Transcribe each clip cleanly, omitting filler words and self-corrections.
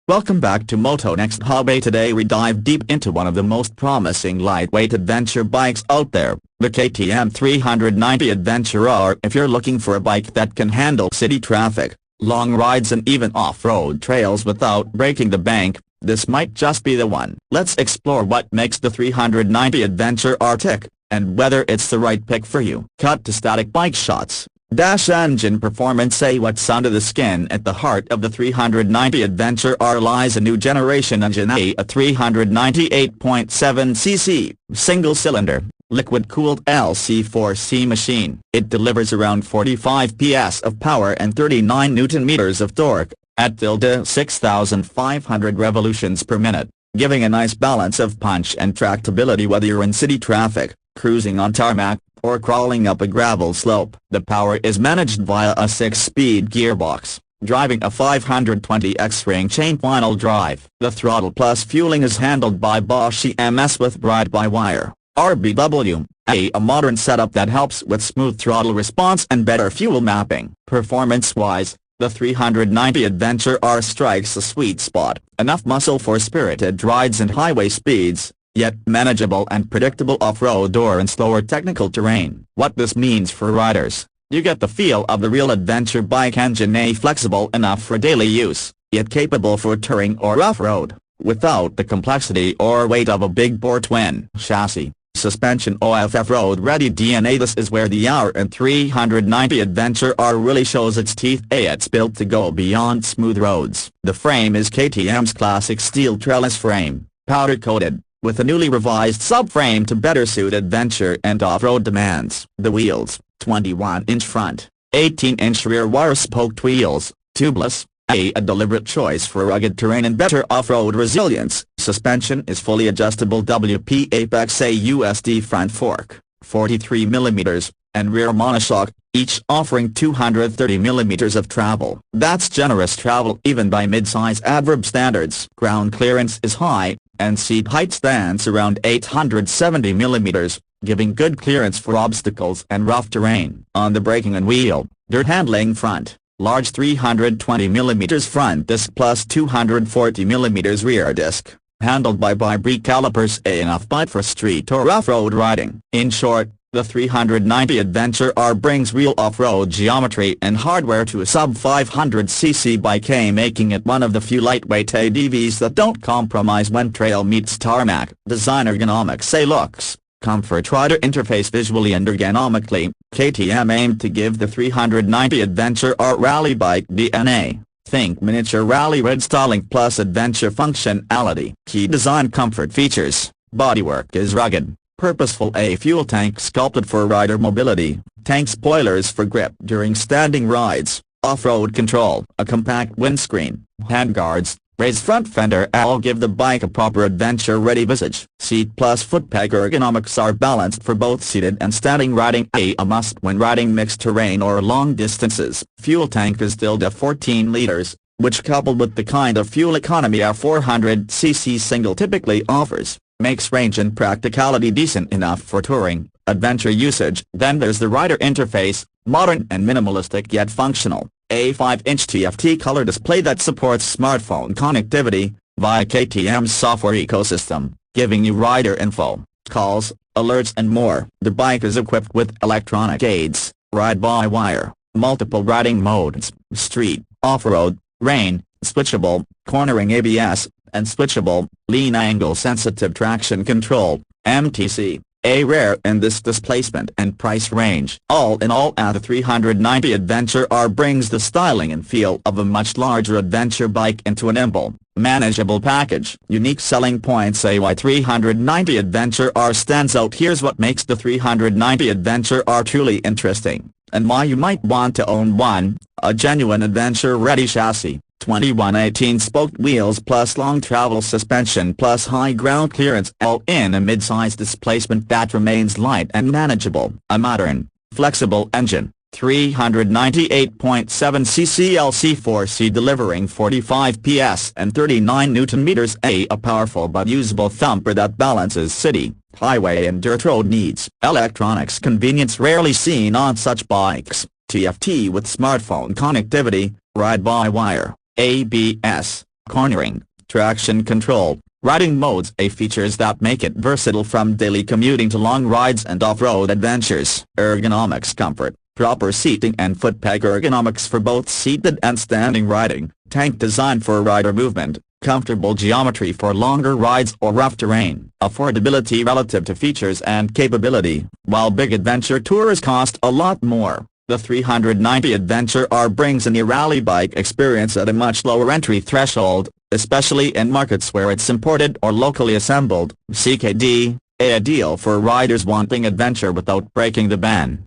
Welcome back to Moto Next Hobby. Today we dive deep into one of the most promising lightweight adventure bikes out there, the KTM 390 Adventure R. If you're looking for a bike that can handle city traffic, long rides and even off-road trails without breaking the bank, this might just be the one. Let's explore what makes the 390 Adventure R tick, and whether it's the right pick for you. Cut to static bike shots. Dash engine performance. Say what's under the skin. At the heart of the 390 Adventure R lies a new generation engine, a 398.7cc, single-cylinder, liquid-cooled LC4C machine. It delivers around 45 PS of power and 39 Nm of torque, at 6,500 revolutions per minute, giving a nice balance of punch and tractability whether you're in city traffic, cruising on tarmac, or crawling up a gravel slope. The power is managed via a 6-speed gearbox, driving a 520 X-ring chain final drive. The throttle plus fueling is handled by Bosch EMS with ride-by-wire (RBW), a modern setup that helps with smooth throttle response and better fuel mapping. Performance-wise, the 390 Adventure R strikes a sweet spot, enough muscle for spirited rides and highway speeds, yet manageable and predictable off-road or in slower technical terrain. What this means for riders: you get the feel of the real adventure bike engine, flexible enough for daily use, yet capable for touring or off-road, without the complexity or weight of a big bore twin chassis. Suspension. OFF road-ready DNA. This is where the R and 390 Adventure R really shows its teeth. It's built to go beyond smooth roads. The frame is KTM's classic steel trellis frame, powder-coated, with a newly revised subframe to better suit adventure and off-road demands. The wheels, 21-inch front, 18-inch rear wire-spoked wheels, tubeless, a deliberate choice for rugged terrain and better off-road resilience. Suspension is fully adjustable WP Apex, a USD front fork, 43 mm, and rear monoshock, each offering 230 mm of travel. That's generous travel even by mid-size adverb standards. Ground clearance is high, and seat height stands around 870 mm, giving good clearance for obstacles and rough terrain. On the braking and wheel, dirt handling front, large 320 mm front disc plus 240 mm rear disc, handled by brake calipers, enough bite for street or off-road riding. In short, the 390 Adventure R brings real off-road geometry and hardware to a sub-500cc bike, making it one of the few lightweight ADVs that don't compromise when trail meets tarmac. Design. Ergonomics. Looks, comfort. Rider interface. Visually and ergonomically, KTM aimed to give the 390 Adventure R rally bike DNA. Think miniature rally red styling plus adventure functionality. Key design comfort features. Bodywork is rugged, purposeful. A fuel tank sculpted for rider mobility, tank spoilers for grip during standing rides, off-road control, a compact windscreen, handguards, raised front fender all give the bike a proper adventure-ready visage. Seat plus footpeg. Ergonomics are balanced for both seated and standing riding, a must when riding mixed terrain or long distances. Fuel tank is still at 14 liters, which coupled with the kind of fuel economy a 400cc single typically offers, makes range and practicality decent enough for touring, adventure usage. Then there's the rider interface, modern and minimalistic yet functional. A 5-inch TFT color display that supports smartphone connectivity, via KTM's software ecosystem, giving you rider info, calls, alerts and more. The bike is equipped with electronic aids, ride-by-wire, multiple riding modes, street, off-road, rain, switchable, cornering ABS, and switchable, lean angle sensitive traction control, MTC. A rare in this displacement and price range. All in all, the 390 Adventure R brings the styling and feel of a much larger adventure bike into a nimble, manageable package. Unique selling points. Why 390 Adventure R stands out. Here's what makes the 390 Adventure R truly interesting, and why you might want to own one. A genuine adventure-ready chassis, 21 18-spoked wheels plus long travel suspension plus high ground clearance, all in a mid-size displacement that remains light and manageable. A modern, flexible engine, 398.7cc LC4C delivering 45 PS and 39 Nm. A powerful but usable thumper that balances city, highway and dirt road needs. Electronics convenience rarely seen on such bikes. TFT with smartphone connectivity, ride-by-wire, ABS, cornering, traction control, riding modes, features that make it versatile from daily commuting to long rides and off-road adventures. Ergonomics, comfort, proper seating and foot peg ergonomics for both seated and standing riding, tank design for rider movement, comfortable geometry for longer rides or rough terrain, affordability relative to features and capability. While big adventure tours cost a lot more, the 390 Adventure R brings an e-rally bike experience at a much lower entry threshold, especially in markets where it's imported or locally assembled. CKD, ideal for riders wanting adventure without breaking the bank.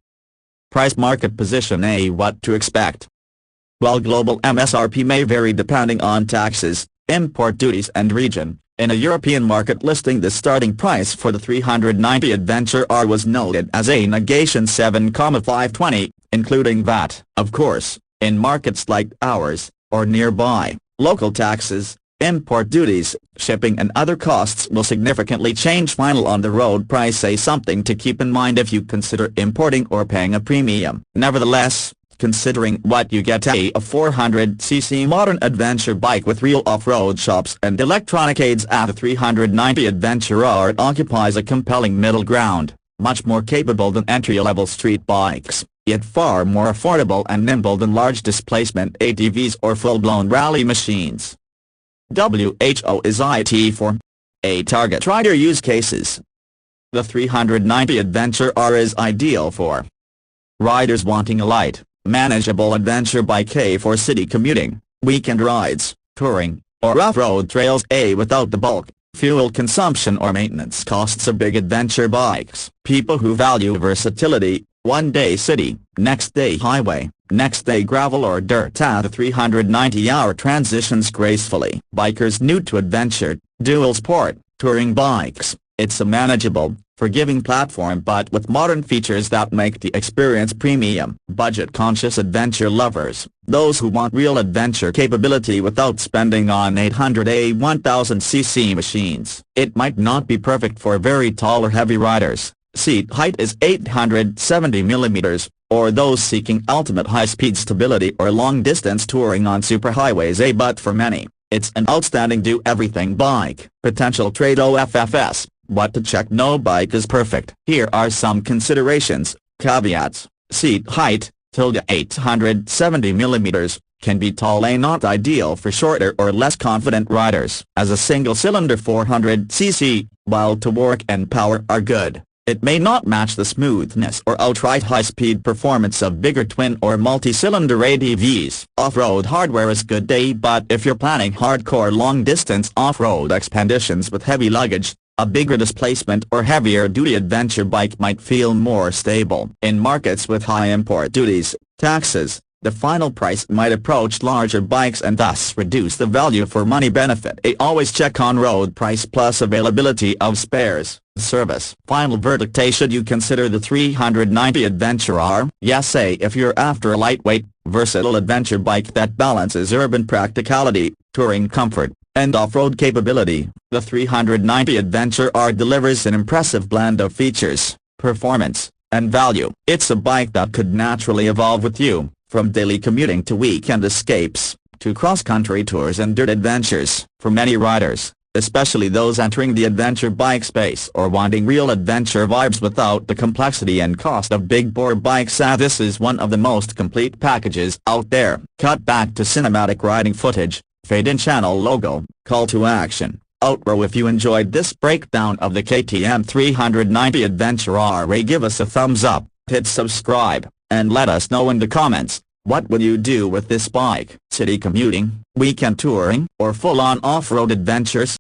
Price, market position. What to expect? While global MSRP may vary depending on taxes, import duties and region, in a European market listing the starting price for the 390 Adventure R was noted as a negation 7,520, including VAT. Of course, in markets like ours, or nearby, local taxes, import duties, shipping and other costs will significantly change final on-the-road price. Something to keep in mind if you consider importing or paying a premium. Nevertheless, considering what you get, a 400cc modern adventure bike with real off-road shops and electronic aids at the 390 Adventure R occupies a compelling middle ground, much more capable than entry-level street bikes, yet far more affordable and nimble than large displacement ADVs or full-blown rally machines. WHO is IT for a target rider use cases. The 390 Adventure R is ideal for riders wanting a light, manageable adventure bike for city commuting, weekend rides, touring, or off-road trails. Without the bulk, fuel consumption or maintenance costs of big adventure bikes. People who value versatility, one day city, next day highway, next day gravel or dirt, the 390R transitions gracefully. Bikers new to adventure, dual sport, touring bikes, it's a manageable, forgiving platform but with modern features that make the experience premium. Budget-conscious adventure lovers, those who want real adventure capability without spending on 800-1000cc machines. It might not be perfect for very tall or heavy riders, seat height is 870mm, or those seeking ultimate high-speed stability or long-distance touring on superhighways. But for many, it's an outstanding do-everything bike. Potential trade-offs. What to check? No bike is perfect. Here are some considerations, caveats. Seat height, 870mm, can be tall, not ideal for shorter or less confident riders. As a single-cylinder 400cc, while torque and power are good, it may not match the smoothness or outright high-speed performance of bigger twin or multi-cylinder ADVs. Off-road hardware is good, but if you're planning hardcore long-distance off-road expeditions with heavy luggage, a bigger displacement or heavier-duty adventure bike might feel more stable. In markets with high import duties, taxes, the final price might approach larger bikes and thus reduce the value for money benefit. Always check on-road price plus availability of spares. Service. Final verdict. Should you consider the 390 Adventure R? Yes, if you're after a lightweight, versatile adventure bike that balances urban practicality, touring comfort, and off-road capability, the 390 Adventure R delivers an impressive blend of features, performance, and value. It's a bike that could naturally evolve with you, from daily commuting to weekend escapes, to cross-country tours and dirt adventures. For many riders, especially those entering the adventure bike space or wanting real adventure vibes without the complexity and cost of big-bore bikes, this is one of the most complete packages out there. Cut back to cinematic riding footage, fade-in channel logo, call to action, outro. If you enjoyed this breakdown of the KTM 390 Adventure R, give us a thumbs up, hit subscribe, and let us know in the comments, what would you do with this bike? City commuting, weekend touring, or full-on off-road adventures?